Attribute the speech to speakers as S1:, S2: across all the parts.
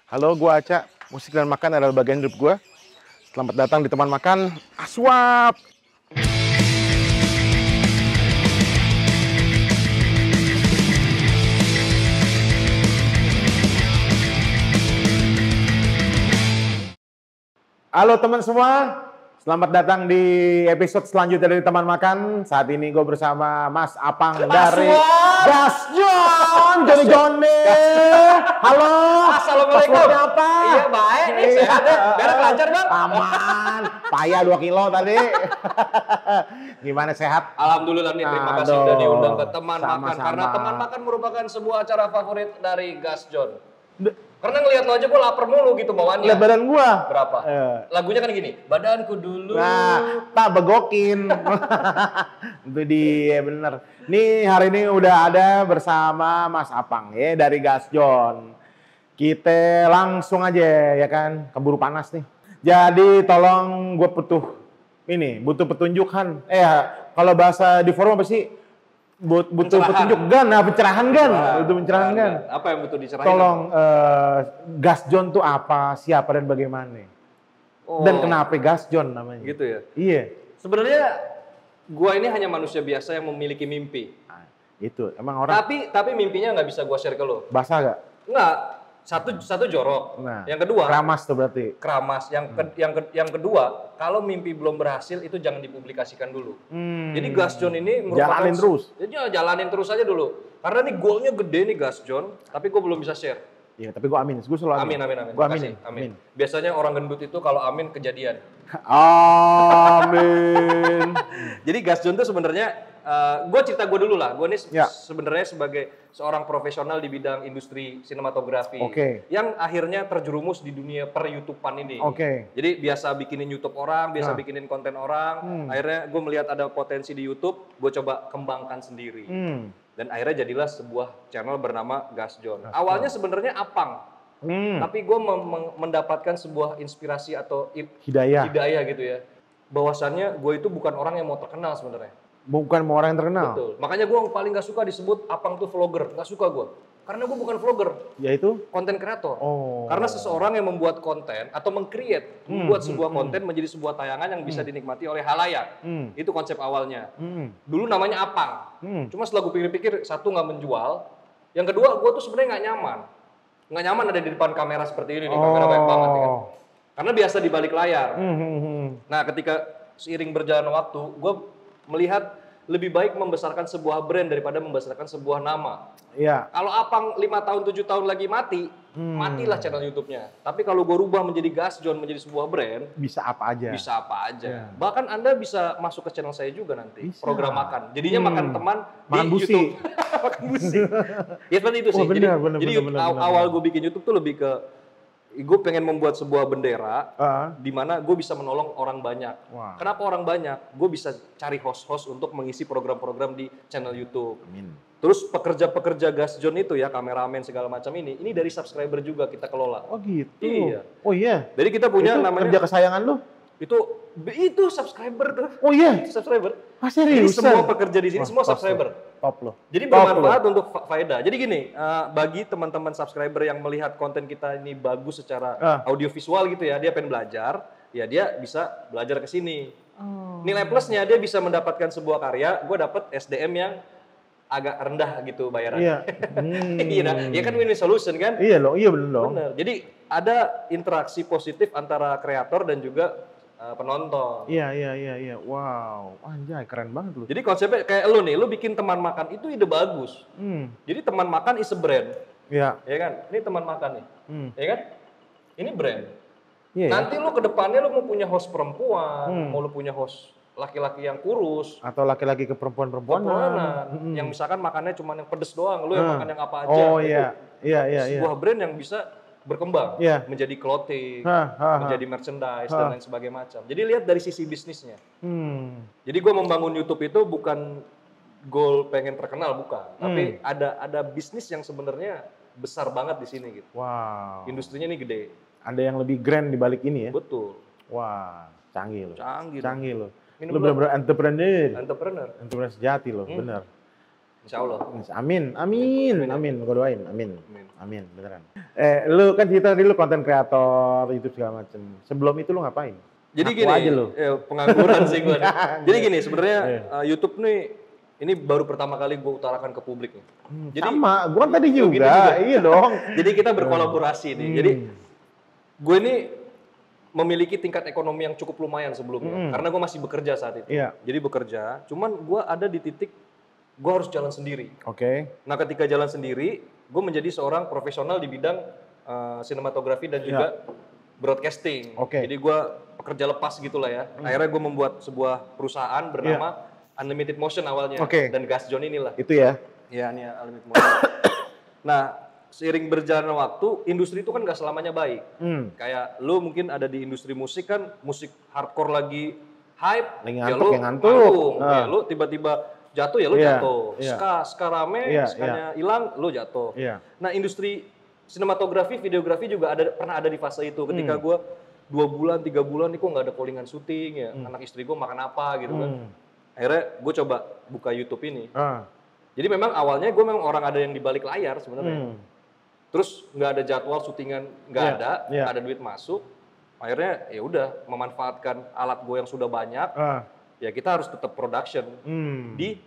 S1: Halo, gua Aca. Musik dan makan adalah bagian hidup gua. Selamat datang di teman makan Aswap. Halo teman semua, selamat datang di episode selanjutnya dari teman makan. Saat ini gue bersama Mas Apang dari Gasjon, Joni. Halo.
S2: Assalamualaikum.
S1: Passwordnya apa?
S2: Iya baik nih, sehat deh. Beres lancar bang.
S1: Aman, payah 2 kilo tadi. Gimana sehat?
S2: Alhamdulillah nih, terima kasih
S1: Aduh,
S2: udah diundang ke teman makan.
S1: sama-sama.
S2: Karena teman makan merupakan sebuah acara favorit dari Gasjon. Karena ngeliat lo aja gue lapar mulu gitu bawaannya.
S1: Lihat badan gua.
S2: Berapa? Lagunya kan gini, badanku dulu.
S1: Nah, tak begokin. Itu dia bener. Nih hari ini udah ada bersama Mas Apang ya dari Gasjon. Kita langsung aja ya kan, keburu panas nih. Jadi tolong gue butuh petunjukan. Kalau bahasa di forum apa sih? Butuh petunjuk pencerahan butuh pencerahan kan.
S2: Apa yang butuh dicerahin?
S1: Tolong Gasjon tuh apa, siapa dan bagaimana? Dan kenapa Gasjon namanya?
S2: Gitu ya?
S1: Iya.
S2: Sebenarnya gua ini hanya manusia biasa yang memiliki mimpi.
S1: Nah, itu emang orang.
S2: Tapi mimpinya nggak bisa gua share ke lo.
S1: Basah gak?
S2: Nggak. Satu jorok.
S1: Nah,
S2: yang kedua
S1: keramas tuh berarti.
S2: keramas. Yang kedua, kalau mimpi belum berhasil itu jangan dipublikasikan dulu. Jadi Gasjon ini merupakan
S1: Jalanin terus.
S2: Ya, jalanin terus aja dulu. Karena nih goalnya gede nih Gasjon, tapi gue belum bisa share.
S1: Iya, tapi gue amin. Gue selalu amin.
S2: Amin.
S1: Gue
S2: Amin. Biasanya orang gendut itu kalau amin kejadian.
S1: Amin.
S2: Jadi Gasjon tuh sebenarnya gue cerita gue dulu lah. Gue nih
S1: Ya.
S2: sebenarnya sebagai seorang profesional di bidang industri sinematografi.
S1: Oke.
S2: Yang akhirnya terjerumus di dunia per-YouTubean ini.
S1: Oke.
S2: Jadi biasa bikinin YouTube orang, biasa bikinin konten orang. Akhirnya gue melihat ada potensi di YouTube, gue coba kembangkan sendiri. Dan akhirnya jadilah sebuah channel bernama Gasjon. Awalnya sebenarnya Apang. Tapi gue mendapatkan sebuah inspirasi atau
S1: Hidayah.
S2: gitu ya. Bahwasannya gue itu bukan orang yang mau terkenal sebenarnya.
S1: Bukan mau orang yang terkenal.
S2: Betul. Makanya gue paling gak suka disebut Apang tuh vlogger. Gak suka gue. Karena gue bukan vlogger.
S1: Yaitu?
S2: Konten kreator.
S1: Oh.
S2: Karena seseorang yang membuat konten atau membuat sebuah konten menjadi sebuah tayangan yang bisa dinikmati oleh halayak. Itu konsep awalnya. Dulu namanya Apang. Cuma setelah gue pikir-pikir, satu nggak menjual. Yang kedua, gue tuh sebenarnya nggak nyaman. Nggak nyaman ada di depan kamera seperti ini nih, kamera banyak banget ya kan. Karena biasa di balik layar. Nah, ketika seiring berjalan waktu, gue melihat lebih baik membesarkan sebuah brand daripada membesarkan sebuah nama.
S1: Iya.
S2: Kalau Apang 5 tahun, 7 tahun lagi matilah channel YouTube-nya. Tapi kalau gue rubah menjadi Gasjon, menjadi sebuah brand,
S1: Bisa apa aja.
S2: bisa apa aja.
S1: Ya.
S2: Bahkan Anda bisa masuk ke channel saya juga nanti,
S1: Bisa.
S2: program makan. Jadinya makan teman
S1: Makan
S2: di
S1: busi.
S2: YouTube. Makan busi. Ya seperti itu sih.
S1: Oh, benar,
S2: Jadi
S1: benar.
S2: awal gue bikin YouTube tuh lebih ke gue pengen membuat sebuah bendera di mana gue bisa menolong orang banyak.
S1: Wah.
S2: Kenapa orang banyak? Gue bisa cari host-host untuk mengisi program-program di channel YouTube.
S1: Amin.
S2: Terus pekerja-pekerja Gasjon itu ya, kameramen segala macam ini dari subscriber juga kita kelola.
S1: Oh gitu.
S2: Iya.
S1: Oh iya.
S2: Jadi kita punya
S1: Itu
S2: namanya
S1: kerja kesayangan lu?
S2: itu subscriber tuh.
S1: Oh iya.
S2: Subscriber.
S1: Ah,
S2: Jadi
S1: seriusan?
S2: semua pekerja di sini
S1: Wah,
S2: semua
S1: top
S2: subscriber.
S1: Top loh.
S2: Jadi
S1: Top
S2: bermanfaat untuk faedah. Jadi gini, bagi teman-teman subscriber yang melihat konten kita ini bagus secara audiovisual gitu ya, dia pengen belajar, ya dia bisa belajar ke sini. Nilai plusnya dia bisa mendapatkan sebuah karya, gue dapat SDM yang agak rendah gitu bayarannya.
S1: Iya.
S2: Iya kan win-win solution kan?
S1: Iya loh, iya bener dong.
S2: Bener. Jadi ada interaksi positif antara kreator dan juga penonton.
S1: Iya. Wow, anjay keren banget lu.
S2: Jadi konsepnya kayak lu nih, lu bikin teman makan itu ide bagus. Jadi teman makan is a brand.
S1: Iya.
S2: Ya kan? Ini teman makan nih. Ya kan? Ini brand.
S1: Iya.
S2: Nanti lu ke depannya lu mau punya host perempuan, mau lu punya host laki-laki yang kurus,
S1: Atau laki-laki ke perempuan-perempuanan.
S2: yang misalkan makannya cuma yang pedes doang, lu yang makan yang apa aja.
S1: Oh
S2: Itu
S1: iya.
S2: sebuah brand yang bisa berkembang,
S1: Iya.
S2: menjadi clothing,
S1: Ha.
S2: menjadi merchandise dan lain sebagainya macam. Jadi lihat dari sisi bisnisnya.
S1: Hmm.
S2: Jadi gue membangun YouTube itu bukan goal pengen terkenal, bukan. Tapi ada bisnis yang sebenarnya besar banget di sini gitu.
S1: Wow.
S2: Industrinya ini gede.
S1: Ada yang lebih grand di balik ini ya?
S2: Betul.
S1: Wah, canggih loh.
S2: Canggih.
S1: Canggih loh.
S2: Minum
S1: Lu
S2: dulu.
S1: bener-bener entrepreneur.
S2: Entrepreneur.
S1: Entrepreneur sejati loh, bener.
S2: Insya Allah.
S1: Amin. Gue doain, amin, beneran. Lu kan cerita tadi lu konten kreator, itu segala macem. Sebelum itu lu ngapain?
S2: Jadi
S1: Ngaku
S2: gini,
S1: aja lu.
S2: pengangguran sih gue. Jadi gini, sebenarnya YouTube nih, ini baru pertama kali gue utarakan ke publik nih. Jadi,
S1: sama, gue kan tadi juga, iya dong.
S2: Jadi kita berkolaborasi nih. Jadi gue ini memiliki tingkat ekonomi yang cukup lumayan sebelumnya, karena gue masih bekerja saat itu.
S1: Iya.
S2: Jadi bekerja, cuman gue ada di titik gue harus jalan sendiri.
S1: Oke.
S2: Nah ketika jalan sendiri, gue menjadi seorang profesional di bidang sinematografi dan juga broadcasting. Jadi gue pekerja lepas gitulah ya. Akhirnya gue membuat sebuah perusahaan bernama Unlimited Motion awalnya, dan Gasjon inilah.
S1: Itu ya?
S2: Iya, ini Unlimited Motion. Nah, seiring berjalan waktu, industri itu kan gak selamanya baik. Kayak lu mungkin ada di industri musik kan, musik hardcore lagi hype,
S1: ya lu ngantuk.
S2: Ya lu tiba-tiba jatuh ya lu jatuh. Ska rame, skanya hilang, lu jatuh. Nah, industri sinematografi, videografi juga pernah ada di fase itu. Ketika gue 2 bulan, 3 bulan nih kok nggak ada callingan syuting ya, anak istri gue makan apa gitu kan. Akhirnya gue coba buka YouTube ini. Jadi memang awalnya gue memang orang ada yang di balik layar sebenarnya. Terus nggak ada jadwal syutingan, nggak ada duit masuk. Akhirnya ya udah memanfaatkan alat gue yang sudah banyak. Ya kita harus tetap production di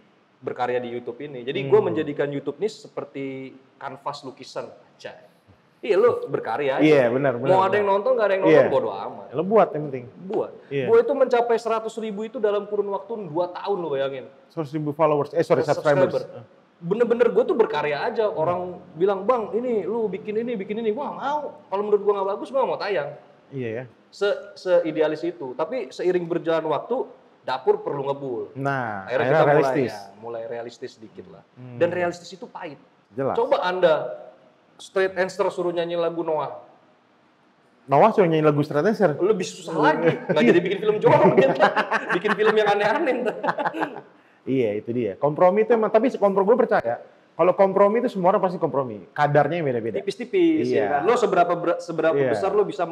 S2: berkarya di YouTube ini. Jadi gue menjadikan YouTube ini seperti kanvas lukisan aja. Iya lu berkarya aja.
S1: Iya benar.
S2: Mau ada yang nonton nggak ada yang nonton bodo amat.
S1: Lo buat yang penting.
S2: Buat. Gue itu mencapai 100.000 itu dalam kurun waktu 2 tahun lo bayangin.
S1: 100.000 followers, subscribers.
S2: Bener-bener gue tuh berkarya aja. Orang bilang bang ini lu bikin ini. Wah mau. Kalau menurut gue nggak bagus gue nggak mau tayang.
S1: Iya ya.
S2: Se-idealis itu. Tapi seiring berjalan waktu dapur perlu ngebul.
S1: Nah,
S2: akhirnya kita
S1: realistis.
S2: mulai realistis sedikit lah. Dan realistis itu pahit.
S1: Jelas.
S2: Coba Anda straight answer suruh nyanyi lagu Noah.
S1: Noah suruh nyanyi lagu straight answer?
S2: Lebih susah lagi. Nggak jadi bikin film jorok gitu. Bikin film yang aneh-aneh.
S1: Iya, itu dia. Kompromi itu emang, tapi kompromi gue percaya. Kalau kompromi itu semua orang pasti kompromi. Kadarnya beda-beda.
S2: Tipis-tipis. Ya kan? Lo seberapa besar lo bisa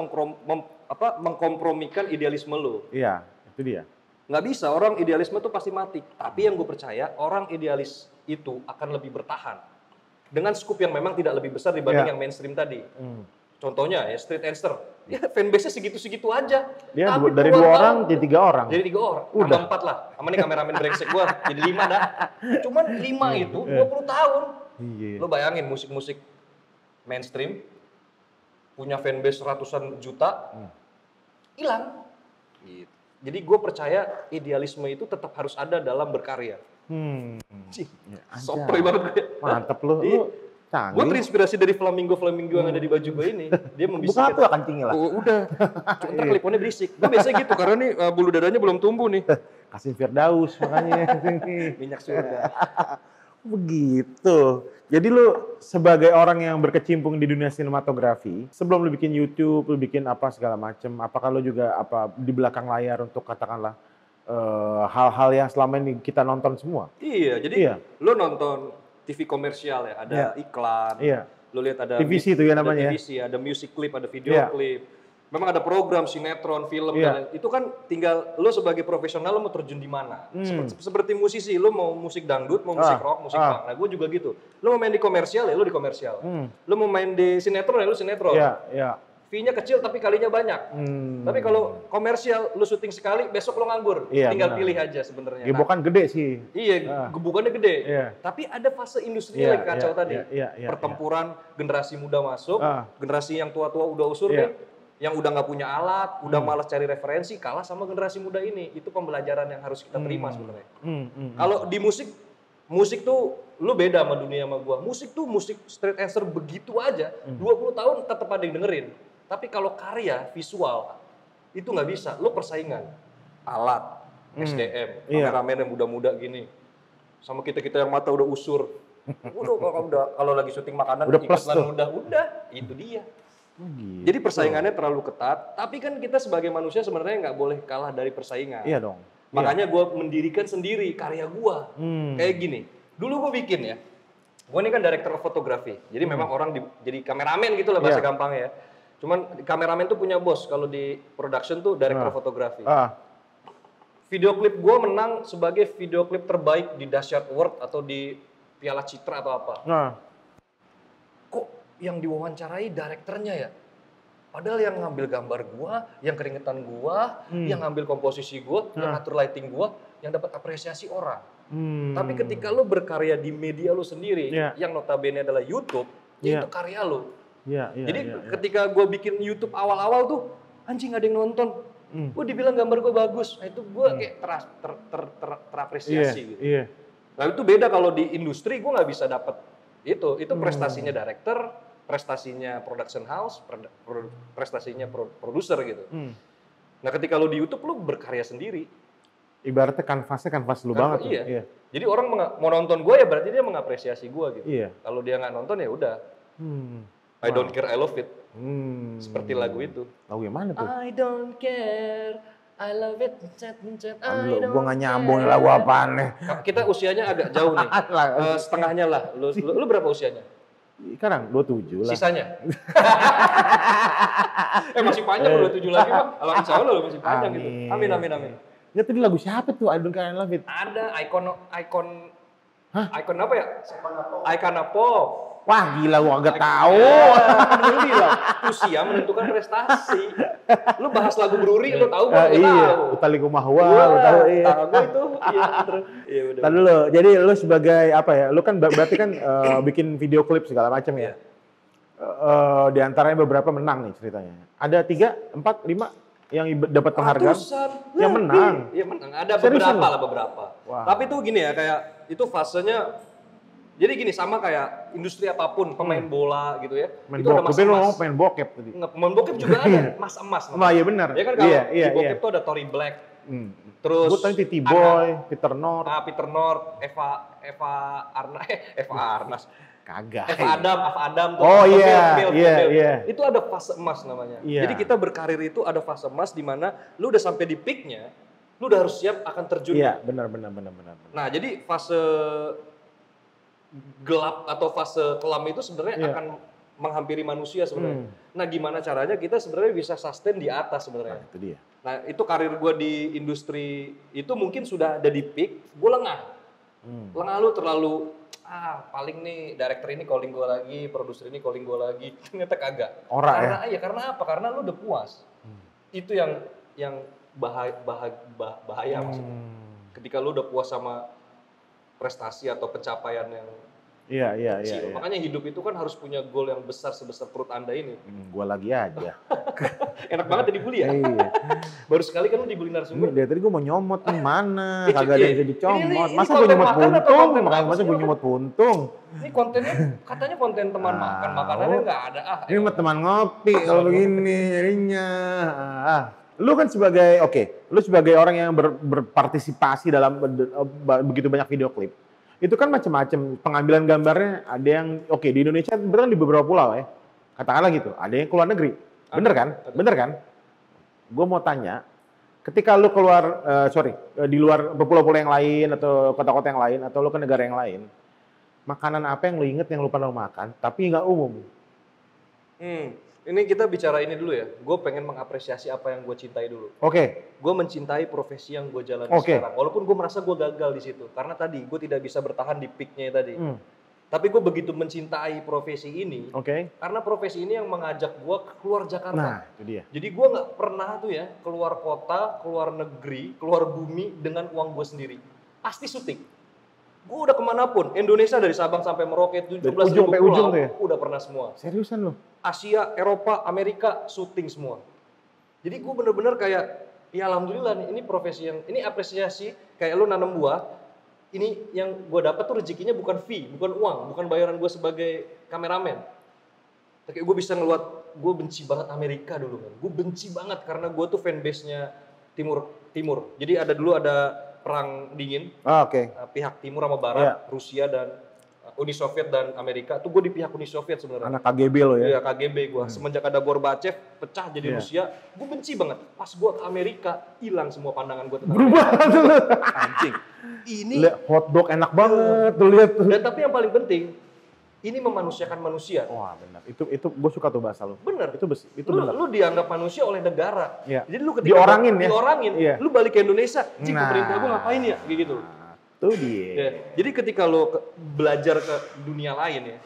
S2: mengkompromikan idealisme lo.
S1: Iya, itu dia.
S2: Nggak bisa, orang idealisme tuh pasti mati. Tapi yang gue percaya, orang idealis itu akan lebih bertahan. Dengan skup yang memang tidak lebih besar dibanding yang mainstream tadi. Contohnya ya Street Answer. Ya fanbase-nya segitu-segitu aja.
S1: Dia dari 2 orang jadi 3 orang.
S2: Jadi 3 orang. Udah 4 lah. Sama nih kameramen brengsek gua jadi 5 dah. Cuman 5 itu 20 tahun. Iya. Lo bayangin musik-musik mainstream punya fanbase ratusan juta. Hilang. Gitu. Jadi gue percaya idealisme itu tetap harus ada dalam berkarya. Sotoy banget gue.
S1: Mantep lu. Lu canggih.
S2: Gue terinspirasi dari flamingo yang ada di baju gue ini. Dia membisik.
S1: Bukan apa kancingnya lah.
S2: Udah. Ntar kliponnya berisik. Gue biasanya gitu karena nih bulu dadanya belum tumbuh nih.
S1: Kasih Firdaus makanya.
S2: Minyak surga.
S1: Begitu. Jadi lu sebagai orang yang berkecimpung di dunia sinematografi, sebelum lu bikin YouTube, lu bikin apa segala macem, apakah lu juga di belakang layar untuk katakanlah hal-hal yang selama ini kita nonton semua?
S2: Iya, jadi lu nonton TV komersial ya, ada iklan, lu lihat ada
S1: TVC itu ya namanya.
S2: Ada TVC, ada music clip, ada video clip. Memang ada program sinetron, film dan itu kan tinggal lu sebagai profesional lu mau terjun di mana. Seperti musisi, lu mau musik dangdut, mau musik rock, musik punk. Nah, gue juga gitu. Lu mau main di komersial ya lu di komersial. Lu mau main di sinetron ya lu sinetron. Fee-nya kecil tapi kalinya banyak. Tapi kalau komersial lu syuting sekali, besok lu nganggur. Tinggal pilih aja sebenarnya.
S1: Gebokan gede sih.
S2: Iya, gebukannya gede. Tapi ada fase industrinya lagi kacau tadi. Pertempuran generasi muda masuk, generasi yang tua-tua udah usur nih. Yang udah nggak punya alat, udah malas cari referensi, kalah sama generasi muda ini. Itu pembelajaran yang harus kita terima sebenarnya. Kalau di musik tuh lu beda sama dunia sama gua. Musik tuh musik straight answer begitu aja. 20 tahun tetap ada yang dengerin. Tapi kalau karya visual itu nggak bisa. Lu persaingan alat, SDM, kameramen yang muda-muda gini. Sama kita yang mata udah usur. Kalau lagi syuting makanan iklan udah itu dia. Gitu. Jadi persaingannya terlalu ketat, tapi kan kita sebagai manusia sebenarnya nggak boleh kalah dari persaingan.
S1: Iya dong.
S2: Makanya gue mendirikan sendiri karya gue. Kayak gini, dulu gue bikin ya, gue ini kan director of photography, jadi memang orang jadi kameramen gitu lah bahasa gampang ya. Cuman kameramen tuh punya bos, kalau di production tuh director of photography. Video klip gue menang sebagai video klip terbaik di Dasyat Award atau di Piala Citra atau apa.
S1: Nah.
S2: Kok yang diwawancarai direkturnya ya? Padahal yang ngambil gambar gua, yang keringetan gua, yang ngambil komposisi gua, yang ngatur lighting gua, yang dapat apresiasi orang. Tapi ketika lu berkarya di media lu sendiri, yang notabene adalah YouTube, itu karya lu. Jadi ketika gua bikin YouTube awal-awal tuh, anjing ada yang nonton. Gua dibilang gambar gua bagus. Nah, itu gua kayak terapresiasi gitu. Nah itu beda kalau di industri gua nggak bisa dapat itu prestasinya director, prestasinya production house, prestasinya produser gitu. Nah ketika lu di YouTube lu berkarya sendiri.
S1: Ibaratnya kanvas lu banget.
S2: Iya. Jadi orang mau nonton gue ya berarti dia mengapresiasi gue gitu. Kalau dia nggak nonton ya udah. I don't care, I love it. Seperti lagu itu.
S1: Lagu yang mana tuh?
S2: I don't care, I love it.
S1: Gue nggak nyambung lagu apaan nih.
S2: Kita usianya agak jauh nih. Setengahnya lah. Lu berapa usianya?
S1: Sekarang 27 lah.
S2: Sisanya? Masih panjang 27 lagi Bang. Kalau insya Allah masih panjang gitu. Amin.
S1: Ya tadi lagu siapa tuh? I don't care, I love it.
S2: Ada ikon apa ya? Icon Pop.
S1: Wah gila, gua agak tahu.
S2: Gila, usia menentukan prestasi. Lu bahas lagu Bruri, lu tahu gua nggak tahu.
S1: Utaliku Mahwa, lu tahu.
S2: Tahu itu. Iya udah.
S1: Tadi lu, jadi lu sebagai apa ya? Lu kan berarti kan bikin video klip segala macam ya. Di antaranya beberapa menang nih ceritanya. Ada 3, 4, 5 yang dapat penghargaan. Yang menang.
S2: Iya menang. Ada beberapa. Wow. Tapi itu gini ya, kayak itu fasenya. Jadi gini, sama kayak industri apapun, pemain bola gitu ya. Itu ada mas emas.
S1: Pemain bokep tadi.
S2: Pemain bokep juga ada, mas emas.
S1: Iya benar.
S2: Ya kan kalau di bokep tuh ada Tory Black. Terus
S1: gue tadi Titi Boy, Peter North.
S2: Peter North, Eva Arnas.
S1: Kagak.
S2: Eva Adam tuh.
S1: Oh iya.
S2: Itu ada fase emas namanya. Jadi kita berkarir itu ada fase emas di mana lu udah sampai di peaknya, lu udah harus siap akan terjun.
S1: Iya, benar.
S2: Nah, jadi fase gelap atau fase kelam itu sebenarnya akan menghampiri manusia sebenarnya. Nah, gimana caranya kita sebenarnya bisa sustain di atas sebenarnya.
S1: Nah, itu dia.
S2: Nah, itu karir gue di industri itu mungkin sudah ada di peak, gue lengah. Lengah lu terlalu paling nih director ini calling gue lagi, produser ini calling gue lagi. Ternyata kagak. Karena apa? Karena lu udah puas. Itu yang bahaya maksudnya. Ketika lu udah puas sama prestasi atau pencapaian yang kecil. Makanya hidup itu kan harus punya goal yang besar sebesar perut Anda ini.
S1: Gua lagi aja.
S2: Enak banget dibully ya? Baru sekali kan lu dibully narasumber.
S1: Dari tadi gua mau nyomot nih mana? Kagak ada yang bisa dicomot. Masa gua nyomot puntung? Masa gua nyomot puntung?
S2: Ini kontennya katanya konten teman makan. Makanannya nggak ada.
S1: Ini mah teman ngopi kalau begini jadinya. Lu kan sebagai lu sebagai orang yang berpartisipasi dalam begitu banyak video klip. Itu kan macam-macam pengambilan gambarnya, ada yang di Indonesia berarti di beberapa pulau ya. Katakanlah gitu, ada yang keluar negeri. Bener kan? Bener kan? Gue mau tanya, ketika lu keluar di luar pulau-pulau yang lain atau kota-kota yang lain atau lu ke negara yang lain, makanan apa yang lu inget yang lu pernah makan tapi nggak umum?
S2: Ini kita bicara ini dulu ya. Gue pengen mengapresiasi apa yang gue cintai dulu. Gue mencintai profesi yang gue jalani sekarang. Walaupun gue merasa gue gagal di situ. Karena tadi gue tidak bisa bertahan di peaknya tadi. Tapi gue begitu mencintai profesi ini. Karena profesi ini yang mengajak gue keluar Jakarta.
S1: Nah, itu dia.
S2: Jadi gue nggak pernah tuh ya keluar kota, keluar negeri, keluar bumi dengan uang gue sendiri. Pasti syuting. Gue udah kemanapun, Indonesia dari Sabang sampai Merauke 17.000 pulau, gue udah pernah semua.
S1: Seriusan lo?
S2: Asia, Eropa, Amerika, syuting semua. Jadi gue bener-bener kayak, ya alhamdulillah nih, ini profesi yang, ini apresiasi, kayak lo nanam buah, ini yang gue dapat tuh rezekinya bukan fee, bukan uang, bukan bayaran gue sebagai kameramen. Kayak gue bisa ngeluat, gue benci banget Amerika dulu kan, gue benci banget karena gue tuh fanbase-nya Timur. Jadi dulu ada perang dingin, pihak timur sama barat, Rusia dan Uni Soviet dan Amerika, tuh gue di pihak Uni Soviet sebenarnya.
S1: Anak KGB lo ya?
S2: Iya KGB gue, semenjak ada Gorbachev pecah jadi Rusia, gue benci banget. Pas gue ke Amerika, hilang semua pandangan gue tentang
S1: berubah tuh.
S2: Anjing. Ini
S1: hotdog enak banget tuh lihat tuh.
S2: Dan tapi yang paling penting, ini memanusiakan manusia.
S1: Wah benar, itu gue suka tuh bahasa lo.
S2: Bener.
S1: Itu benar.
S2: Lu dianggap manusia oleh negara.
S1: Ya.
S2: Jadi lu ketika diorangin,
S1: ya.
S2: lu balik ke Indonesia, pemerintah gue ngapain ya, gitu.
S1: Tuh dia.
S2: Ya. Jadi ketika lo belajar ke dunia lain ya,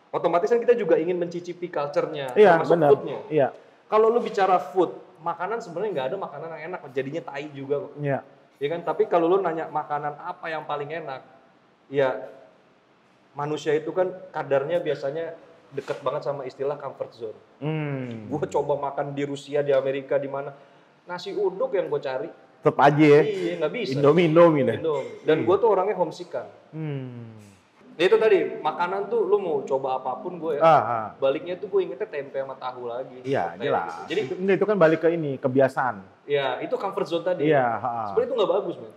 S2: otomatis kan kita juga ingin mencicipi culture-nya,
S1: Iya,
S2: termasuk
S1: benar.
S2: food-nya.
S1: Iya.
S2: Kalau lo bicara food, makanan sebenarnya nggak ada makanan yang enak, jadinya tai juga kok.
S1: Iya.
S2: Ya kan? Tapi kalau lo nanya makanan apa yang paling enak, ya manusia itu kan kadarnya biasanya deket banget sama istilah comfort zone. Gue coba makan di Rusia, di Amerika, di mana, nasi uduk yang gue cari.
S1: Tetep aja ya.
S2: Iya, nggak bisa.
S1: Indomie deh.
S2: Indomie. Dan gue tuh orangnya homesick-an. Ya itu tadi, makanan tuh lu mau coba apapun gue ya, baliknya tuh gue ingetnya tempe sama tahu lagi.
S1: Iya, jelas.
S2: Gitu. Jadi
S1: itu kan balik ke ini, kebiasaan.
S2: ya itu comfort zone tadi.
S1: Iya.
S2: Sebenarnya itu nggak bagus, man.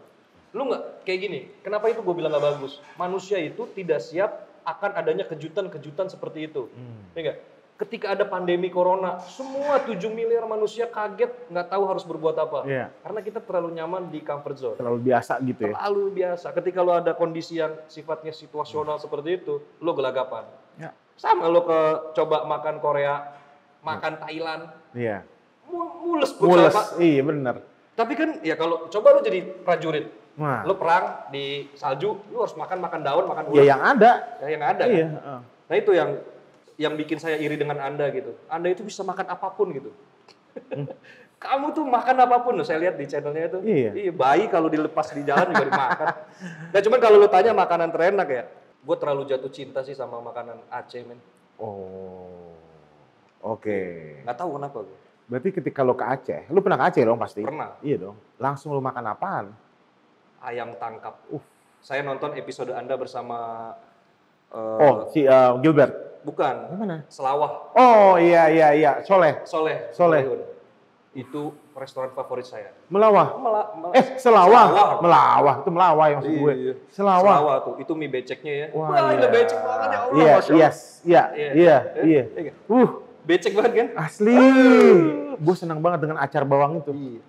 S2: Lu nggak, kayak gini, kenapa itu gue bilang nggak bagus? Manusia itu tidak siap akan adanya kejutan-kejutan seperti itu. Ya nggak? Ketika ada pandemi corona, semua 7 miliar manusia kaget, nggak tahu harus berbuat apa.
S1: Iya.
S2: Karena kita terlalu nyaman di comfort zone.
S1: Terlalu biasa gitu ya.
S2: Terlalu biasa. Ketika lo ada kondisi yang sifatnya situasional seperti itu, lo gelagapan.
S1: Ya.
S2: Sama lo coba makan Korea, makan Thailand,
S1: Iya.
S2: mules pun
S1: Mules,
S2: sama.
S1: iya bener.
S2: Tapi kan ya kalau coba lo jadi prajurit,
S1: Nah.
S2: lo perang di salju, lo harus makan daun, makan ulat.
S1: Ya yang ada.
S2: Ya, yang ada
S1: Iya.
S2: kan. Nah itu yang bikin saya iri dengan Anda gitu. Anda itu bisa makan apapun gitu. Kamu tuh makan apapun loh, saya lihat di channelnya itu.
S1: Iya.
S2: Bayi kalau dilepas di jalan juga dimakan. Nah cuman kalau lo tanya makanan terenak ya, gue terlalu jatuh cinta sih sama makanan Aceh, men.
S1: Oh. Oke.
S2: Nggak tahu kenapa gue.
S1: Berarti ketika lo ke Aceh, lo pernah ke Aceh dong pasti?
S2: Pernah.
S1: Iya dong. Langsung lo makan apaan?
S2: Ayam tangkap. Saya nonton episode Anda bersama
S1: si Gilbert.
S2: bukan.
S1: Mana?
S2: Selawah.
S1: Oh iya. Soleh.
S2: Soleh. Itu restoran favorit saya.
S1: Melawah.
S2: Selawah.
S1: Melawah. Itu melawah yang maksud gue.
S2: Iya.
S1: Selawah.
S2: Selawah tuh. Itu mie beceknya ya.
S1: Wah,
S2: Wah,
S1: iya.
S2: ini becek banget ya Allah.
S1: Iya,
S2: Masya Allah.
S1: iya.
S2: Iya.
S1: Uh,
S2: Becek banget kan?
S1: asli. Gue senang banget dengan acar bawang itu.
S2: Iya.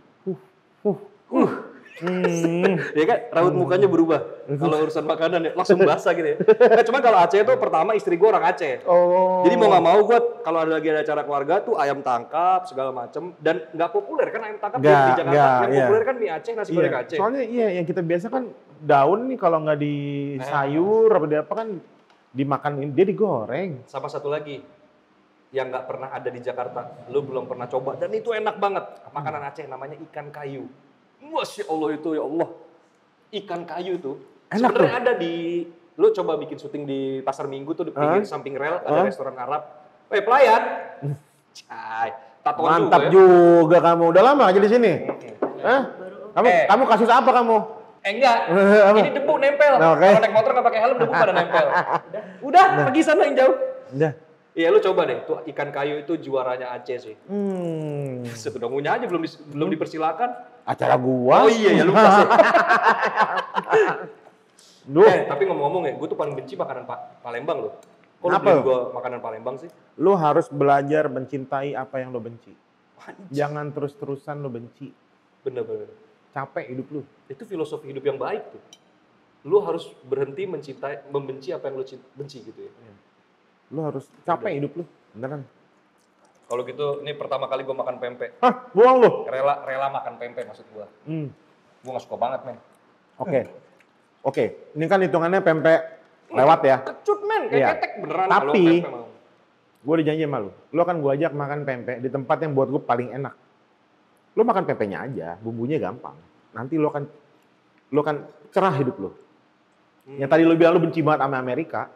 S1: Hmm.
S2: Ya kan, raut mukanya berubah. Kalau urusan makanan ya langsung basah gitu ya. Nah, cuman kalau Aceh itu pertama istri gue orang Aceh.
S1: Oh.
S2: Jadi mau nggak mau gue kalau ada lagi ada acara keluarga tuh ayam tangkap segala macem dan nggak populer kan ayam tangkap di Jakarta. Yang populer kan mie Aceh, nasi goreng Aceh.
S1: Soalnya yang kita biasa kan daun nih kalau nggak di sayur apa di apa kan dimakan dia digoreng.
S2: Sama satu lagi yang nggak pernah ada di Jakarta, lo belum pernah coba dan itu enak banget. Makanan Aceh namanya ikan kayu. Masya Allah itu ya Allah. Ikan kayu tuh sebenarnya ada di, lo coba bikin syuting di Pasar Minggu tuh di pinggir samping rel ada restoran Arab. Pelayan. Cai, tatoan
S1: mantap juga kamu. Udah lama aja di sini? Hah? Kamu kasus apa kamu?
S2: Enggak. Ini debu nempel. Kalau naik motor nggak pakai helm debu pada nempel. Udah, pergi sana yang jauh.
S1: Udah.
S2: Iya, lu coba deh. Tuh ikan kayu itu juaranya Aceh sih. Sudah punya aja belum dipersilakan.
S1: Acara gua.
S2: Oh iya ya lupa sih.
S1: Duh.
S2: Tapi ngomong-ngomong ya, gue tuh paling benci makanan Palembang loh. Kok lu
S1: Kenapa?
S2: beliin gue makanan Palembang sih?
S1: Lu harus belajar mencintai apa yang lo benci. Jangan terus-terusan lo benci.
S2: Bener-bener.
S1: Capek hidup lu.
S2: Itu filosofi hidup yang baik tuh. Lu harus berhenti membenci apa yang lu benci gitu ya.
S1: Lu harus capek hidup lu. Beneran.
S2: Kalau gitu, ini pertama kali gue makan pempek.
S1: Hah, buang lu.
S2: Rela makan pempek maksud gue. Gue gak suka banget, men.
S1: Oke. Ini kan hitungannya pempek lewat ya.
S2: Kecut, men. Kayak ketek beneran.
S1: Tapi,
S2: kalau
S1: gue dijanji sama lu. Lu akan gue ajak makan pempek di tempat yang buat gue paling enak. Lu makan pempeknya aja, bumbunya gampang. Nanti lu akan cerah hidup lu. Yang tadi lu bilang lu benci banget sama Amerika.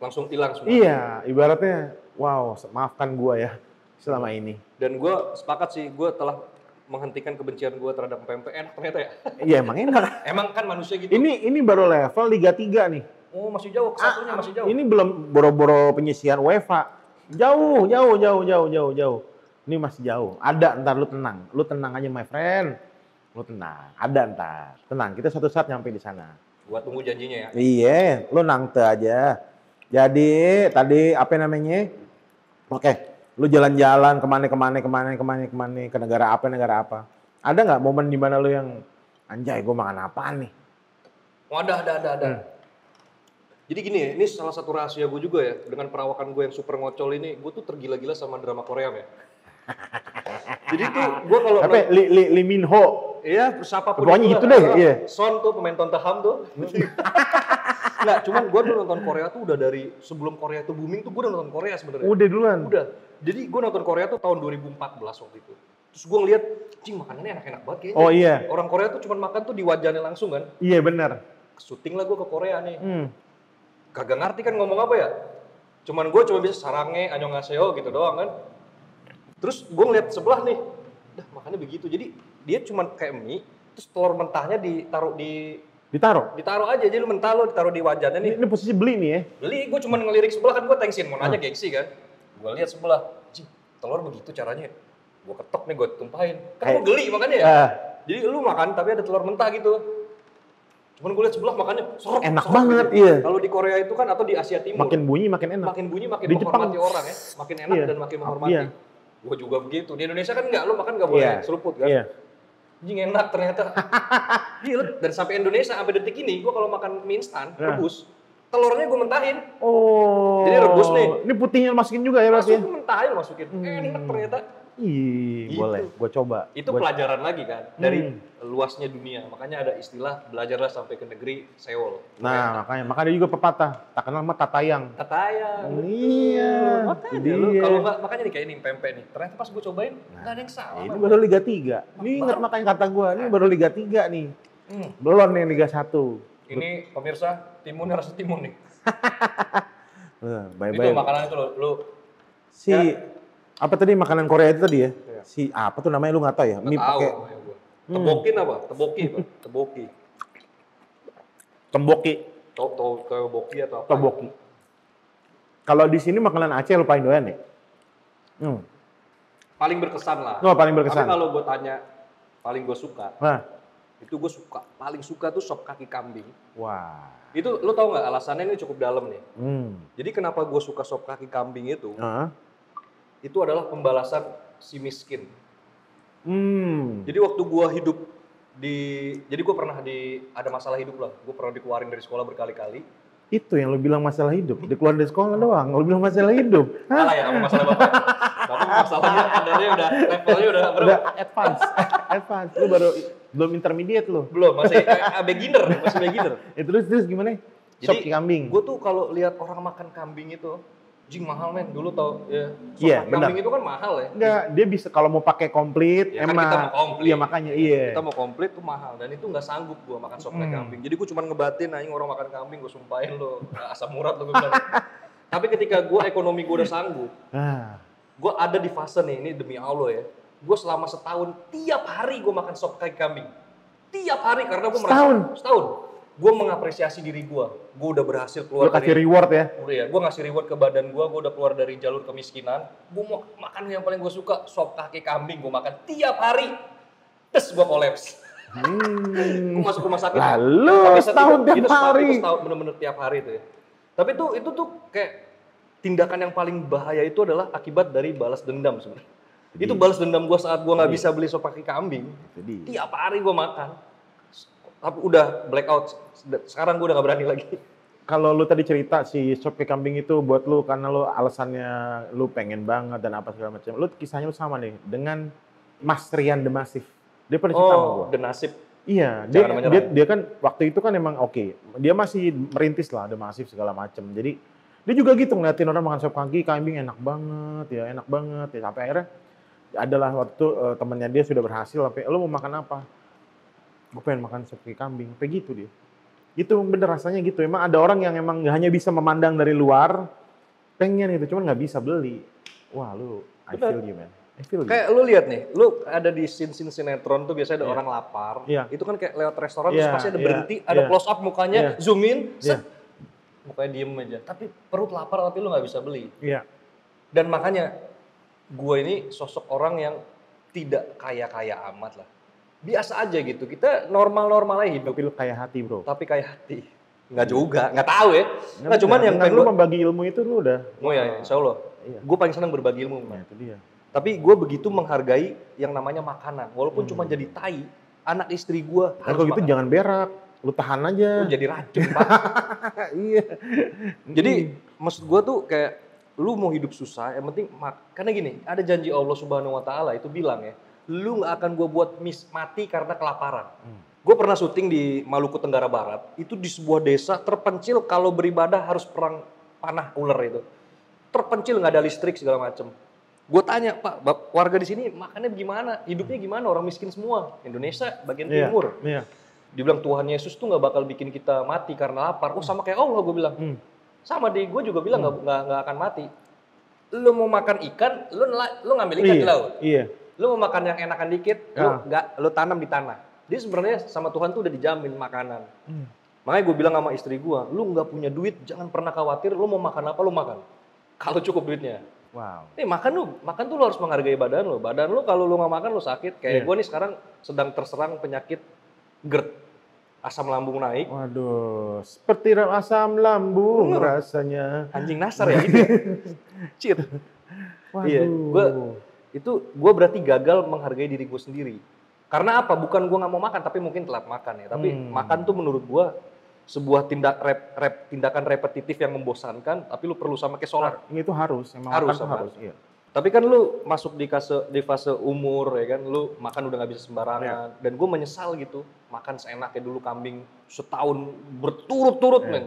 S2: langsung hilang semua.
S1: Iya, ibaratnya, wow, maafkan gue ya selama ini.
S2: Dan gue sepakat sih, gue telah menghentikan kebencian gue terhadap pempek. Enak ternyata ya.
S1: Iya, emang enak.
S2: Emang kan manusia gitu.
S1: Ini baru level Liga 3 nih.
S2: Oh, masih jauh, kesatunya masih jauh.
S1: Ini belum boro-boro penyisian UEFA. Jauh. Ini masih jauh. Ada, ntar lu tenang. Lu tenang aja my friend. Lu tenang. Ada ntar. Tenang, kita suatu saat nyampe di sana.
S2: Gua tunggu janjinya ya.
S1: Iya, lu nangte aja. Jadi tadi apa namanya? Oke, lu jalan-jalan kemana ke negara apa? Ada nggak momen di mana lu yang anjay gue makan apaan nih?
S2: Oh, ada. Jadi gini ya, ini salah satu rahasia gue juga ya. Dengan perawakan gue yang super ngocol ini, gue tuh tergila-gila sama drama Korea ya. Jadi tuh gue kalau
S1: Lee Min Ho.
S2: Iya, siapapun
S1: Pokoknya
S2: itulah.
S1: itu deh, iya.
S2: Son tuh pemain Tottenham tuh. Nggak, cuman gue udah nonton Korea tuh udah dari sebelum Korea itu booming tuh gue udah nonton Korea sebenarnya.
S1: Udah duluan.
S2: Udah. Jadi gue nonton Korea tuh tahun 2014 waktu itu. Terus gue ngeliat, cing makanannya enak-enak banget kayaknya.
S1: Oh iya.
S2: Orang Korea tuh cuma makan tuh di wajannya langsung kan.
S1: Iya benar.
S2: Syuting lah gue ke Korea nih. Kagak ngerti kan ngomong apa ya. Cuman gue cuma bisa sarange, annyeonghaseyo gitu doang kan. Terus gue ngeliat sebelah nih, dah makannya begitu. Jadi dia cuma kayak mie, terus telur mentahnya ditaruh aja, jadi lu mentah lu ditaruh di wajannya nih.
S1: Ini posisi beli nih ya?
S2: Beli, gue cuma ngelirik sebelah kan gue thanksin, mau nanya gengsi kan. Gue lihat sebelah, cing, telur begitu caranya. Gue ketok nih, gue tumpahin. Kan gue geli makannya ya. Jadi lu makan tapi ada telur mentah gitu. Cuman gue lihat sebelah makannya serok.
S1: Enak banget, gitu. Iya.
S2: Kalau di Korea itu kan atau di Asia Timur.
S1: Makin bunyi makin enak.
S2: Makin bunyi makin
S1: di
S2: menghormati
S1: Jepang,
S2: orang ya. Makin enak dan makin menghormati.
S1: Iya.
S2: Gue juga begitu. Di Indonesia kan enggak, lu makan enggak boleh seruput kan.
S1: Iya.
S2: Anjing enak ternyata. Gila, dan sampai Indonesia sampai detik ini gue kalau makan mie instan rebus, telurnya gue mentahin.
S1: Oh.
S2: Jadi rebus nih.
S1: Ini putihnya masukin juga ya berarti?
S2: Mentahin masukin. Enak ternyata.
S1: Ih,
S2: Gitu.
S1: boleh, gue coba.
S2: Itu pelajaran lagi kan dari luasnya dunia. Makanya ada istilah belajarlah sampai ke negeri Seoul.
S1: Nah, makanya juga pepatah, tak kenal mah tatayang.
S2: Tatayang.
S1: Iya.
S2: Makanya lu kalau nggak makanya nih kayak ini pempek nih. Ternyata pas gue cobain nggak ada yang salah.
S1: Ini baru Liga 3. Ini ingat makanya kata gue, ini baru Liga 3 nih. Belum nih Liga 1.
S2: Ini pemirsa timunnya rasa timun nih.
S1: Bye-bye.
S2: Itu makanan itu lu
S1: apa tadi makanan Korea itu tadi ya? Si apa tuh namanya lu nggak tahu ya? Mie pakai
S2: tebokin apa? Teboki apa? Teboki.
S1: Temboki.
S2: Teboki atau apa?
S1: Teboki. Kalau di sini makanan Aceh lu paling doyan ya?
S2: Paling berkesan lah.
S1: Oh, paling berkesan.
S2: Tapi kalau gue tanya paling gue suka, itu gue suka. Paling suka tuh sop kaki kambing.
S1: Wah.
S2: Itu lu tau nggak alasannya ini cukup dalam nih. Jadi kenapa gue suka sop kaki kambing itu? Itu adalah pembalasan si miskin. Jadi waktu gue hidup jadi gue pernah ada masalah hidup lah. Gue pernah dikeluarin dari sekolah berkali-kali.
S1: Itu yang lu bilang masalah hidup, dikeluarin dari sekolah doang, lu bilang masalah hidup.
S2: Salah ya, sama masalah bapak. Tapi masalahnya kadarnya udah, levelnya udah
S1: advance. Lu belum intermediate lu.
S2: Belum, masih beginner.
S1: Terus gimana? Sop kambing.
S2: Gue tuh kalau lihat orang makan kambing itu, jing mahal men, dulu tau ya.
S1: Iya,
S2: kambing itu kan mahal ya.
S1: Enggak, dia bisa kalau mau pakai komplit,
S2: ya, emang. Kan kita mau komplit.
S1: Iya makanya, iya.
S2: Kita mau komplit tuh mahal dan itu nggak sanggup gue makan sop kambing. Jadi gue cuma ngebatin anjing orang makan kambing, gue sumpahin lo asam urat lo gue bilang. Tapi ketika gue ekonomi gue udah sanggup, gue ada di fase nih, ini demi Allah ya. Gue selama setahun tiap hari gue makan sop kaki kambing. Tiap hari karena gue merasa setahun. Gue mengapresiasi diri gue udah berhasil keluar
S1: dari... kasih reward ya?
S2: Iya, gue ngasih reward ke badan gue udah keluar dari jalur kemiskinan. Gue mau makan yang paling gue suka, sop kaki kambing gue makan tiap hari. Terus gue kolaps. Gue masuk rumah sakit.
S1: Lalu setahun tiap hari?
S2: Itu setahun bener-bener tiap hari itu ya. Tapi itu tuh kayak tindakan yang paling bahaya itu adalah akibat dari balas dendam sebenarnya. Itu balas dendam gue saat gue nggak bisa beli sop kaki kambing. Tiap hari gue makan. Tapi udah blackout, sekarang gue udah gak berani lagi.
S1: Kalau lu tadi cerita si sop kaki kambing itu buat lu karena lu alasannya lu pengen banget dan apa segala macam. Lu kisahnya lu sama nih dengan Mas Rian The Massive. Dia pernah cerita sama gua.
S2: The Nasib.
S1: Iya, dia kan waktu itu kan emang oke. Dia masih merintis lah The Massive segala macam. Jadi dia juga gitu ngeliatin orang makan sop kaki kambing enak banget ya. Sampai akhirnya adalah waktu temennya dia sudah berhasil sampai lu mau makan apa? Gue pengen makan sop kaki kambing, kayak gitu dia. Itu bener rasanya gitu, emang ada orang yang emang hanya bisa memandang dari luar, pengen itu, cuman nggak bisa beli. Wah lu, I feel you man.
S2: Kayak lu lihat nih, lu ada di scene sinetron tuh biasanya ada orang lapar, itu kan kayak lewat restoran terus pasti ada berhenti, ada close up mukanya, zoom in, mukanya diem aja. Tapi perut lapar tapi lu nggak bisa beli. Dan makanya gue ini sosok orang yang tidak kaya-kaya amat lah. Biasa aja gitu, kita normal-normal aja hidup.
S1: Tapi lu kaya hati bro.
S2: Tapi kaya hati. Nggak juga, nggak tahu ya. Nggak cuman yang
S1: pengen lu membagi ilmu itu lu udah.
S2: Oh ya, insya Allah. Gue paling senang berbagi ilmu.
S1: Nah, itu dia.
S2: Tapi gue begitu menghargai yang namanya makanan. Walaupun cuma jadi tai, anak istri gue harus
S1: kalau gitu jangan berak, lu tahan aja.
S2: Lu jadi racun Pak.
S1: Iya.
S2: Jadi maksud gue tuh kayak, lu mau hidup susah, yang penting karena gini, ada janji Allah Subhanahu Wa Taala itu bilang ya, lu nggak akan gue buat mati karena kelaparan. Gue pernah syuting di Maluku Tenggara Barat, itu di sebuah desa terpencil kalau beribadah harus perang panah ular itu. Terpencil nggak ada listrik segala macem. Gue tanya, Pak, warga di sini makannya gimana? Hidupnya gimana? Orang miskin semua. Indonesia bagian timur. Dibilang Tuhan Yesus tuh nggak bakal bikin kita mati karena lapar. Oh sama kayak Allah, gue bilang. Sama deh, gue juga bilang nggak akan mati. Lu mau makan ikan, lu ngambil ikan di laut. Lu mau makan yang enakan dikit, lu tanam di tanah. Jadi sebenarnya sama Tuhan tuh udah dijamin makanan. Makanya gue bilang sama istri gue, lu nggak punya duit, jangan pernah khawatir. Lu mau makan apa, lu makan. Kalau cukup duitnya.
S1: Wow.
S2: Makan tuh lu harus menghargai badan lu. Badan lu kalau lu nggak makan lu sakit. Kayak gue nih sekarang sedang terserang penyakit GERD. Asam lambung naik.
S1: Waduh, seperti asam lambung rasanya.
S2: Anjing nasar ya ini. Cheat.
S1: Waduh.
S2: Iya, gue berarti gagal menghargai diri gue sendiri. Karena apa? Bukan gue nggak mau makan, tapi mungkin telat makan ya. Tapi makan tuh menurut gue sebuah tindakan repetitif yang membosankan, tapi lu perlu sama kayak sholat.
S1: Ini tuh harus, emang harus. Iya.
S2: Tapi kan lu masuk di fase umur ya kan, lu makan udah nggak bisa sembarangan. Dan gue menyesal gitu, makan seenaknya dulu kambing setahun berturut-turut men.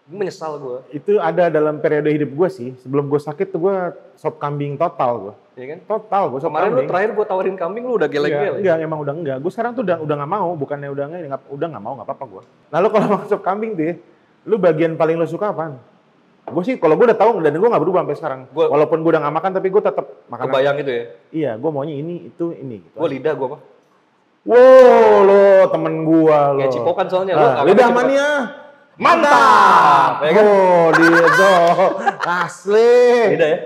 S2: Menyesal gue.
S1: Itu ada dalam periode hidup gue sih. Sebelum gue sakit tuh gue sop kambing total gue.
S2: Iya kan?
S1: Total gue sop
S2: kemarin
S1: kambing.
S2: Lu terakhir gue tawarin kambing lu udah geleng-geleng.
S1: Enggak, emang udah enggak. Gue sekarang tuh udah nggak mau. Bukannya udah nggak mau, nggak apa-apa gue. Lalu kalau makan sop kambing tuh ya, lu bagian paling lu suka apaan? Gue sih kalau gue udah tahu dan gue nggak berubah sampai sekarang. Walaupun gue udah nggak makan tapi gue tetap makan.
S2: Kebayang gitu ya?
S1: Iya, gue maunya ini, itu, ini. Gitu.
S2: Gue lidah gue apa?
S1: Wow, lo temen gue lo.
S2: Kayak cipokan soalnya.
S1: Lidah mania. Mantap! Ya kan? Oh, lidah. Asli.
S2: Lidah ya?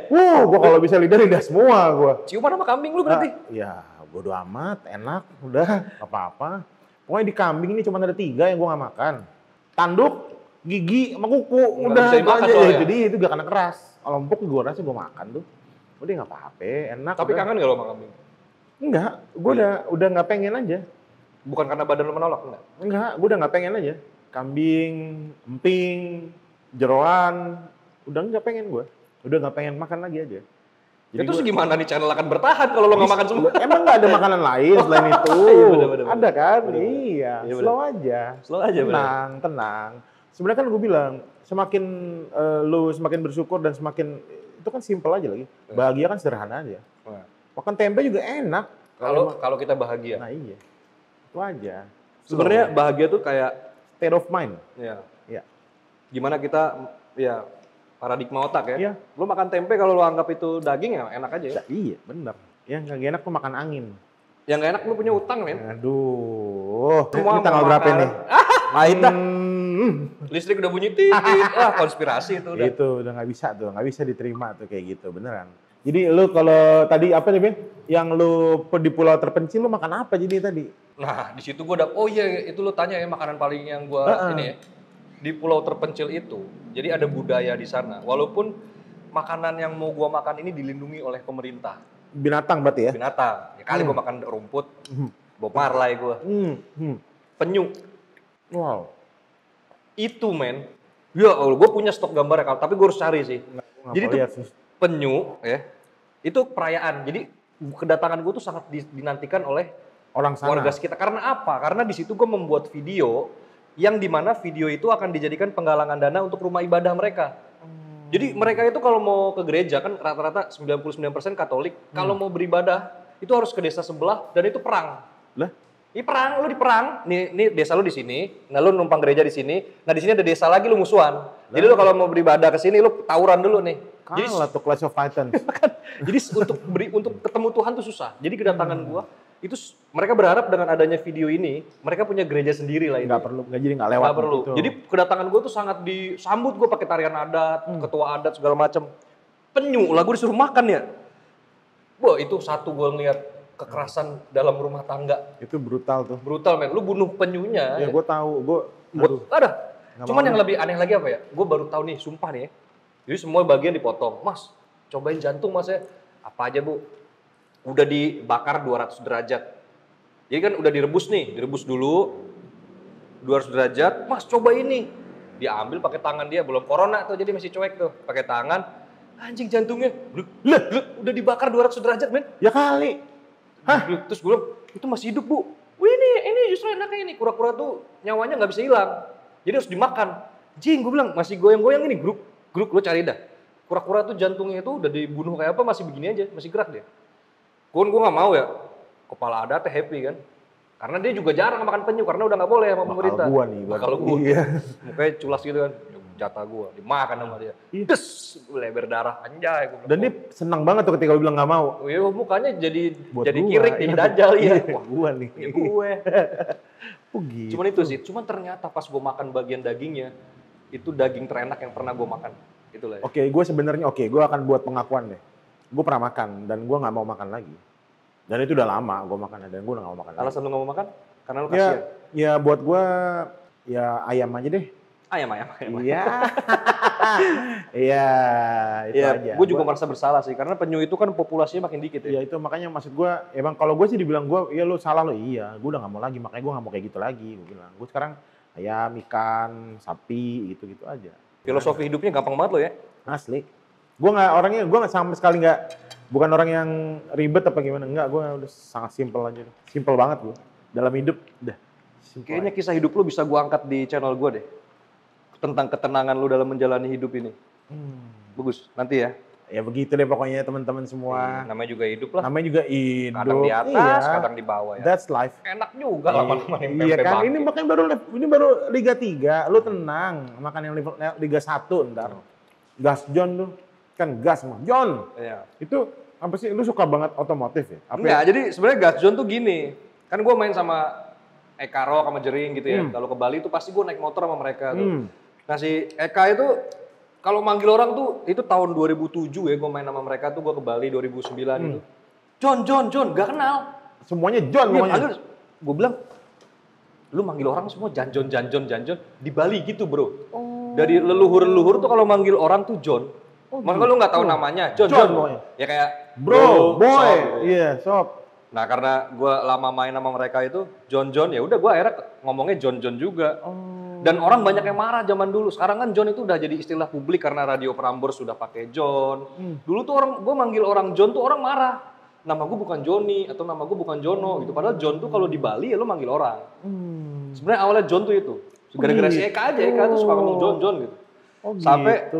S1: Gue kalau bisa lidah semua gue.
S2: Ciuman sama kambing lu berarti?
S1: Ya, bodo amat, enak, udah, apa-apa. Pokoknya di kambing ini cuma ada 3 yang gue gak makan. Tanduk, gigi, sama kuku. Udah, itu aja. Jadi itu gak kena keras. Kalau empuk gue rasa gue makan tuh. Udah gak apa-apa, enak.
S2: Tapi kangen gak lo sama kambing?
S1: Enggak, gue udah gak pengen aja.
S2: Bukan karena badan lo menolak, enggak?
S1: Enggak, gue udah gak pengen aja. Kambing, emping, jeroan, udah nggak pengen gue. Udah nggak pengen makan lagi aja.
S2: Jadi terus gimana nih channel akan bertahan kalau lo nggak makan semua?
S1: Emang nggak ada makanan lain selain itu?
S2: Iya, bener.
S1: Ada kan?
S2: Bener.
S1: Iya, slow aja.
S2: Slow aja,
S1: tenang. Sebenarnya kan gue bilang, semakin lu semakin bersyukur dan semakin, itu kan simple aja lagi. Bahagia kan sederhana aja. Makan tempe juga enak.
S2: Kalau kita bahagia.
S1: Nah iya, itu aja.
S2: Sebenarnya bahagia tuh kayak
S1: state of mind.
S2: Iya.
S1: Iya.
S2: Gimana kita, ya paradigma otak ya.
S1: Iya.
S2: Lu makan tempe kalau lu anggap itu daging ya enak aja ya.
S1: Iya, bener. Yang nggak enak tuh makan angin.
S2: Yang nggak enak lu punya utang men.
S1: Aduh.
S2: Semua
S1: ini tanggal berapa nih?
S2: Lain dah. Listrik udah bunyi tit. Konspirasi itu udah.
S1: Itu udah nggak bisa tuh, nggak bisa diterima tuh kayak gitu, beneran. Jadi lu kalau tadi apa nih, Ben? Yang lu di pulau terpencil lu makan apa jadi tadi?
S2: Nah, di situ gue udah, oh iya itu lu tanya ya makanan paling yang gue ini ya. Di pulau terpencil itu, jadi ada budaya di sana. Walaupun makanan yang mau gue makan ini dilindungi oleh pemerintah.
S1: Binatang berarti ya?
S2: Binatang. Ya kali gue makan rumput, Bob Marley gue. Penyu.
S1: Wow.
S2: Itu men. Ya Allah, gue punya stok gambarnya, tapi gue harus cari sih. Jadi itu penyu ya, itu perayaan. Jadi kedatangan gue tuh sangat dinantikan oleh
S1: orang sana.
S2: Warga sekitar. Karena apa? Karena di situ gue membuat video yang dimana video itu akan dijadikan penggalangan dana untuk rumah ibadah mereka. Jadi mereka itu kalau mau ke gereja kan rata-rata 99% Katolik. Kalau mau beribadah itu harus ke desa sebelah dan itu perang.
S1: Lah?
S2: Ini perang, lu di perang. Nih desa lu di sini. Nah lu numpang gereja di sini. Nah di sini ada desa lagi lu musuhan. Jadi lu kalau mau beribadah ke sini lu tawuran dulu nih.
S1: Kalah tuh Clash of Titans.
S2: Jadi untuk ketemu Tuhan tuh susah. Jadi kedatangan gua itu mereka berharap dengan adanya video ini mereka punya gereja sendiri lah ini.
S1: Nggak lewat.
S2: Nggak perlu. Gitu. Jadi kedatangan gua tuh sangat disambut, gua pakai tarian adat, ketua adat segala macam. Penyu lah gua disuruh makan ya. Wah itu satu gua ngeliat kekerasan dalam rumah tangga.
S1: Itu brutal tuh.
S2: Brutal men. Lu bunuh penyunya.
S1: Ya gua tahu.
S2: Ada. Cuman yang lebih aneh lagi apa ya? Gua baru tahu nih, sumpah nih. Jadi semua bagian dipotong. Mas, cobain jantung mas ya. Apa aja bu? Udah dibakar 200 derajat. Jadi kan udah direbus nih, direbus dulu 200 derajat. Mas coba ini. Dia ambil pakai tangan dia, belum corona tuh jadi masih cuek tuh. Pakai tangan, anjing jantungnya. Udah dibakar 200 derajat men.
S1: Ya kali.
S2: Terus gue bilang, itu masih hidup bu. Wih ini justru enaknya ini, kura-kura tuh nyawanya nggak bisa hilang. Jadi harus dimakan. Jing, gue bilang masih goyang-goyang ini, Gruk lo cari dah. Kura-kura tuh jantungnya itu udah dibunuh kayak apa masih begini aja, masih gerak dia. Gue nggak mau ya, kepala adatnya happy kan. Karena dia juga jarang makan penyu karena udah nggak boleh sama pemerintah. Kalau gua,
S1: iya.
S2: mukanya culas gitu kan, jatah gua dimakan sama dia. Des, lebar darah anjay. Gua
S1: Dan dia senang banget tuh ketika lu bilang nggak mau.
S2: iya, mukanya jadi
S1: Buat gua,
S2: kirik, jadi dajal ya.
S1: Wah, gua nih.
S2: Ya gue.
S1: Oh gitu.
S2: Cuman itu sih, cuman ternyata pas gua makan bagian dagingnya, itu daging terenak yang pernah gua makan. Itulah ya.
S1: Oke, gue sebenarnya gue akan buat pengakuan deh. Gue pernah makan dan gue nggak mau makan lagi. Dan itu udah lama gue makan dan gue nggak mau makan lagi.
S2: Alasan lu nggak mau makan? Karena lu kasihan.
S1: Ya buat gue ya ayam aja deh.
S2: Ayam.
S1: Iya. Iya, itu aja.
S2: Gue juga merasa bersalah sih karena penyu itu kan populasinya makin dikit ya.
S1: Iya itu makanya maksud gue, emang kalau gue sih dibilang gue, ya lu salah lo, iya. Gue udah nggak mau lagi, makanya gue nggak mau kayak gitu lagi. Gue bilang, gue sekarang ayam, ikan, sapi, gitu-gitu aja.
S2: Filosofi hidupnya gampang banget lo ya.
S1: Asli. Gue nggak sama sekali bukan orang yang ribet apa gimana, enggak. Gue udah sangat simpel aja. Simpel banget gue. Dalam hidup, udah.
S2: Kayaknya kisah hidup lu bisa gue angkat di channel gue deh. Tentang ketenangan lu dalam menjalani hidup ini. Bagus, nanti ya.
S1: Ya begitu deh pokoknya teman-teman semua.
S2: Namanya juga hidup lah.
S1: Namanya juga hidup.
S2: Kadang di atas, kadang di bawah ya.
S1: That's life.
S2: Enak juga lama-lama
S1: Iya kan, ini makanya baru Liga 3, lu tenang. Makan yang Liga 1 ntar. Gas John tuh, kan gas mah. John,
S2: iya.
S1: Itu apa sih, lu suka banget otomotif ya?
S2: Enggak, jadi sebenarnya Gas John tuh gini. Kan gue main sama Eka Rock sama Jering gitu ya. Kalau ke Bali tuh pasti gue naik motor sama mereka tuh. Nah si Eka itu kalau manggil orang tuh, itu tahun 2007 ya, gue main sama mereka tuh, gue ke Bali 2009 itu. John, gak kenal.
S1: Semuanya John,
S2: semuanya. Gue bilang, lu manggil orang semua Janjon, di Bali gitu bro. Dari leluhur tuh kalau manggil orang tuh John. Maka lu gak tahu namanya, John. Ya kayak
S1: bro, boy, iya, sob.
S2: Nah karena gue lama main sama mereka itu, John, ya udah gue akhirnya ngomongnya John juga. Dan orang banyak yang marah zaman dulu. Sekarang kan John itu udah jadi istilah publik karena radio Prambors sudah pakai John. Dulu tuh gue manggil orang John tuh orang marah. Nama gue bukan Joni atau nama gue bukan Jono gitu. Padahal John tuh kalau di Bali ya lo manggil orang. Sebenarnya awalnya John tuh itu. Gara-gara si Eka tuh suka ngomong John gitu. Sampai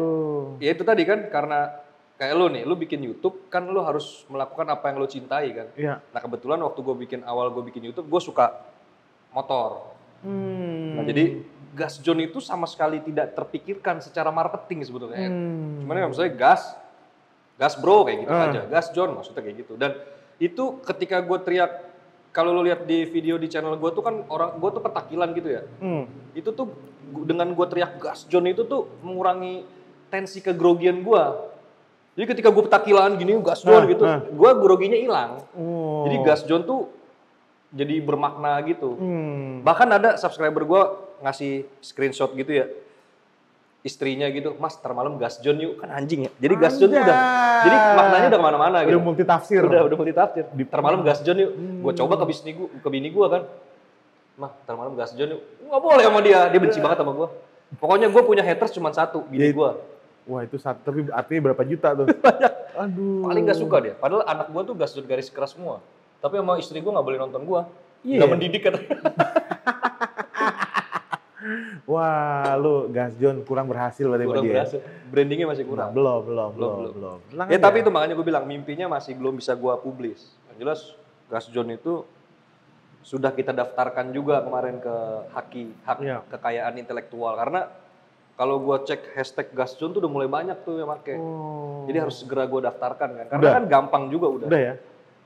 S2: ya itu tadi kan karena kayak lo nih, lo bikin YouTube kan lo harus melakukan apa yang lo cintai kan.
S1: Iya.
S2: Nah kebetulan waktu gue bikin YouTube gue suka motor. Nah jadi Gas John itu sama sekali tidak terpikirkan secara marketing sebetulnya. Cuman ya maksudnya gas bro kayak gitu aja. Gas John maksudnya kayak gitu. Dan itu ketika gue teriak, kalau lo lihat di video di channel gue tuh kan gue tuh petakilan gitu ya. Itu tuh dengan gue teriak Gas John itu tuh mengurangi tensi kegrogian gue. Jadi ketika gue petakilan gini Gas John gitu, gue groginya hilang. Jadi Gas John tuh jadi bermakna gitu. Bahkan ada subscriber gue ngasih screenshot gitu ya, istrinya gitu, mas ntar malam Gas John yuk, kan anjing ya. Jadi Gas John tuh udah, jadi maknanya udah kemana-mana gitu.
S1: Udah multitafsir.
S2: Udah multitafsir. Ntar malam Gas John yuk. Gue coba ke bini gue kan, mah ntar malam Gas John yuk. Nggak boleh sama dia benci banget sama gue. Pokoknya gue punya haters cuma satu, bini gue.
S1: Wah itu satu, tapi artinya berapa juta tuh?
S2: Banyak.
S1: Aduh.
S2: Paling gak suka dia. Padahal anak gue tuh Gas John garis keras semua. Tapi sama istri gue gak boleh nonton gue. Gak mendidik kan.
S1: Wah, lu Gas John kurang berhasil berarti
S2: kurang berhasil. Brandingnya masih kurang.
S1: Belum.
S2: Tapi itu makanya gue bilang mimpinya masih belum bisa gue publis. Yang jelas Gas John itu sudah kita daftarkan juga kemarin ke hak kekayaan intelektual. Karena kalau gue cek hashtag Gas John tuh udah mulai banyak tuh yang pakai. Jadi harus segera gue daftarkan kan. Karena kan gampang juga udah.
S1: Udah ya?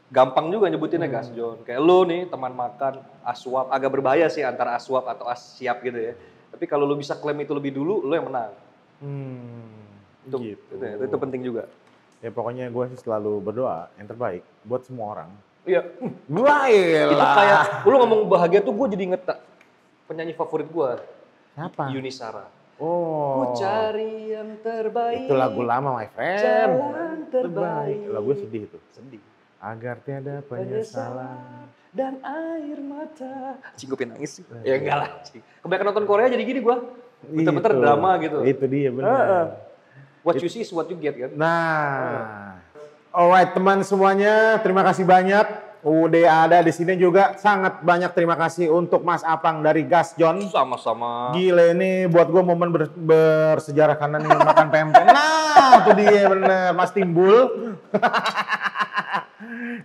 S2: Gampang juga nyebutinnya Gas John. Kayak lo nih teman makan aswap, agak berbahaya sih antara aswap atau siap gitu ya. Tapi kalau lo bisa klaim itu lebih dulu, lo yang menang. Itu penting juga.
S1: Ya pokoknya gue sih selalu berdoa yang terbaik buat semua orang.
S2: Iya.
S1: Itu
S2: kayak, lo ngomong bahagia tuh gue jadi inget penyanyi favorit gue.
S1: Siapa?
S2: Yuni Shara.
S1: Oh.
S2: Ku cari yang terbaik.
S1: Itu lagu lama my friend.
S2: Jalan terbaik.
S1: Lagu sedih itu.
S2: Sedih.
S1: Agar tiada penyesalan
S2: dan air mata. Cing gue nangis sih. Ya enggak lah. Kebanyakan nonton Korea jadi gini gue. Bener-bener drama gitu.
S1: Itu dia benar.
S2: What you see is what you get kan.
S1: Nah. Alright teman semuanya, terima kasih banyak udah ada di sini juga. Sangat banyak terima kasih untuk Mas Apang dari Gas John.
S2: Sama-sama.
S1: Gile ini buat gue momen bersejarah karena nih makan pempek. Nah, itu dia bener Mas Timbul.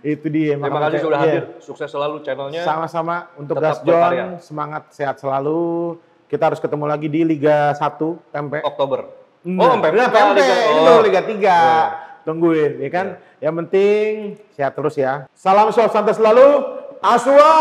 S1: Itu dia.
S2: Terima kasih sudah hadir. Sukses selalu channelnya.
S1: Sama-sama untuk
S2: Tetap
S1: Gas John.
S2: berkarya.
S1: Semangat sehat selalu. Kita harus ketemu lagi di Liga 1 pempek.
S2: Oktober.
S1: Pempek. Ini baru Liga 3. Tungguin, ya kan? Yang penting sehat terus ya. Salam suap santai selalu. Aswa.